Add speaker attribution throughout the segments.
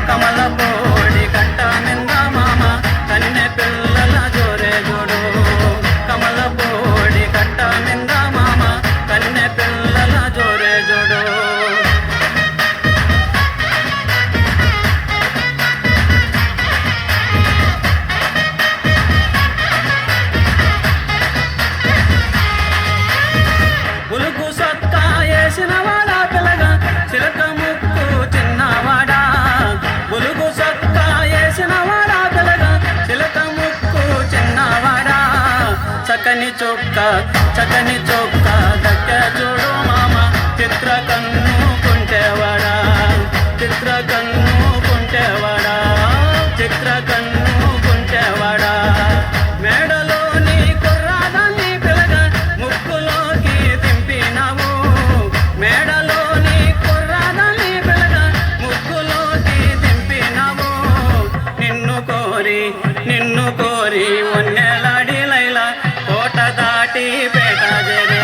Speaker 1: కమల పోడి కట్ట నింద మామ కన్నె పిల్లల జోరే జోడు కమల పోడి కట్ట నింద మామ కన్నె పిల్లల జోరే జోడు పులుకు సొక్కా వేసిన వాడా పిల్లగా చిలక ముక్కు చిన్నవాడా పులుగు సొక్కా వేసిన వాడా పిల్లగా చిలక ముక్కు చిన్నవాడా చక్కని చొక్క దక్క చూడు మామ చిత్ర కన్ను కుంటేవాడా చిత్ర కన్ను కుంటేవాడా చిత్ర కన్ను కుంటేవాడా మేడలోని కుర్రాదాన్ని పిల్లగా ముక్కులోకి దింపినావు మేడలోని కుర్రాదాన్ని పిల్లగా ముక్కులోకి దింపినావు నిన్ను కోరి ఒన్నెలాడి లైలా కోట దాటి పేట జరే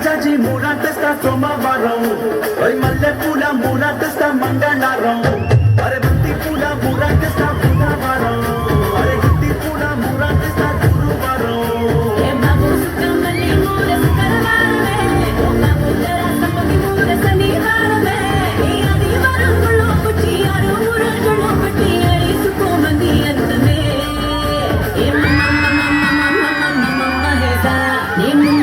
Speaker 2: జాజి మూరాటస్తా సోమవారం మల్లె పూల మూరాటస్తా మంగళవారం అరే బంతి పూల మూరాటస్తా బుధవారం అరే గుత్తి పూల మూరాటస్తా గురువారం
Speaker 3: నేను